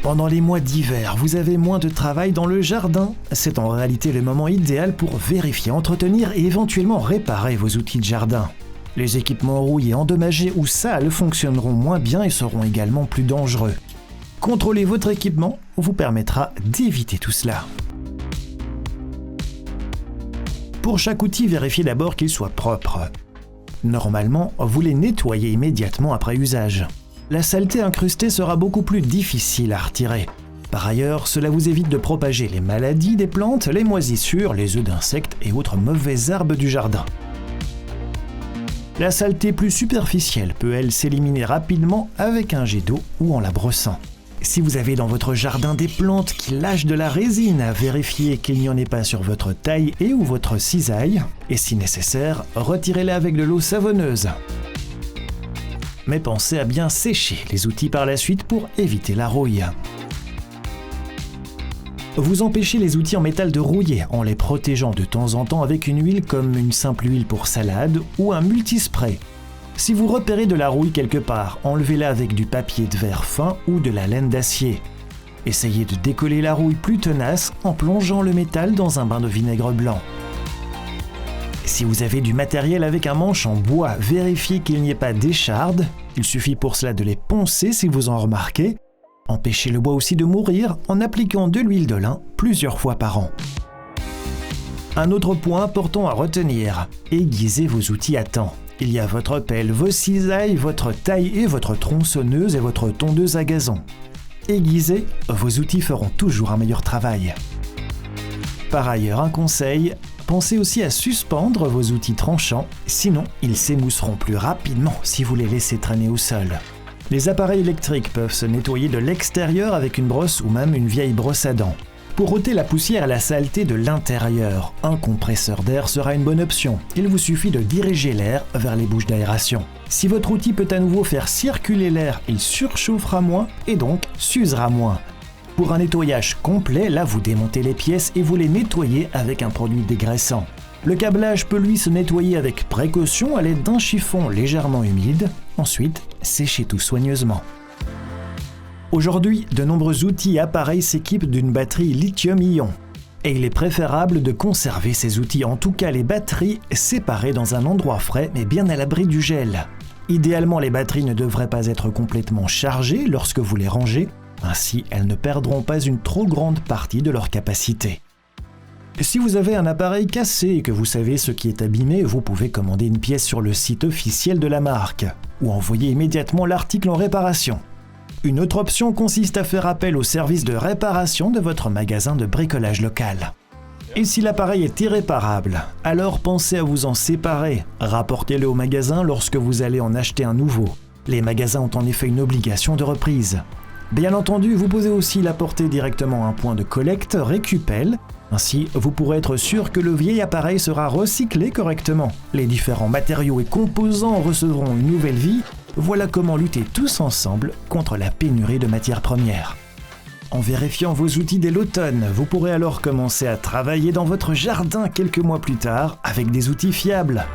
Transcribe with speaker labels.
Speaker 1: Pendant les mois d'hiver, vous avez moins de travail dans le jardin. C'est en réalité le moment idéal pour vérifier, entretenir et éventuellement réparer vos outils de jardin. Les équipements rouillés, endommagés ou sales fonctionneront moins bien et seront également plus dangereux. Contrôler votre équipement vous permettra d'éviter tout cela. Pour chaque outil, vérifiez d'abord qu'il soit propre. Normalement, vous les nettoyez immédiatement après usage. La saleté incrustée sera beaucoup plus difficile à retirer. Par ailleurs, cela vous évite de propager les maladies des plantes, les moisissures, les œufs d'insectes et autres mauvaises herbes du jardin. La saleté plus superficielle peut, elle, s'éliminer rapidement avec un jet d'eau ou en la brossant. Si vous avez dans votre jardin des plantes qui lâchent de la résine, vérifiez qu'il n'y en ait pas sur votre taille et ou votre cisaille, et si nécessaire, retirez-les avec de l'eau savonneuse. Mais pensez à bien sécher les outils par la suite pour éviter la rouille. Vous empêchez les outils en métal de rouiller en les protégeant de temps en temps avec une huile comme une simple huile pour salade ou un multispray. Si vous repérez de la rouille quelque part, enlevez-la avec du papier de verre fin ou de la laine d'acier. Essayez de décoller la rouille plus tenace en plongeant le métal dans un bain de vinaigre blanc. Si vous avez du matériel avec un manche en bois, vérifiez qu'il n'y ait pas d'échardes. Il suffit pour cela de les poncer si vous en remarquez. Empêchez le bois aussi de mourir en appliquant de l'huile de lin plusieurs fois par an. Un autre point important à retenir, aiguisez vos outils à temps. Il y a votre pelle, vos cisailles, votre taille et votre tronçonneuse et votre tondeuse à gazon. Aiguisez, vos outils feront toujours un meilleur travail. Par ailleurs, un conseil, pensez aussi à suspendre vos outils tranchants, sinon ils s'émousseront plus rapidement si vous les laissez traîner au sol. Les appareils électriques peuvent se nettoyer de l'extérieur avec une brosse ou même une vieille brosse à dents. Pour ôter la poussière et la saleté de l'intérieur, un compresseur d'air sera une bonne option. Il vous suffit de diriger l'air vers les bouches d'aération. Si votre outil peut à nouveau faire circuler l'air, il surchauffera moins et donc s'usera moins. Pour un nettoyage complet, là vous démontez les pièces et vous les nettoyez avec un produit dégraissant. Le câblage peut lui se nettoyer avec précaution à l'aide d'un chiffon légèrement humide. Ensuite, séchez tout soigneusement. Aujourd'hui, de nombreux outils et appareils s'équipent d'une batterie lithium-ion. Et il est préférable de conserver ces outils, en tout cas les batteries, séparées dans un endroit frais mais bien à l'abri du gel. Idéalement, les batteries ne devraient pas être complètement chargées lorsque vous les rangez, ainsi elles ne perdront pas une trop grande partie de leur capacité. Si vous avez un appareil cassé et que vous savez ce qui est abîmé, vous pouvez commander une pièce sur le site officiel de la marque ou envoyer immédiatement l'article en réparation. Une autre option consiste à faire appel au service de réparation de votre magasin de bricolage local. Et si l'appareil est irréparable, alors pensez à vous en séparer. Rapportez-le au magasin lorsque vous allez en acheter un nouveau. Les magasins ont en effet une obligation de reprise. Bien entendu, vous pouvez aussi l'apporter directement à un point de collecte Récupel. Ainsi, vous pourrez être sûr que le vieil appareil sera recyclé correctement. Les différents matériaux et composants recevront une nouvelle vie. Voilà comment lutter tous ensemble contre la pénurie de matières premières. En vérifiant vos outils dès l'automne, vous pourrez alors commencer à travailler dans votre jardin quelques mois plus tard avec des outils fiables.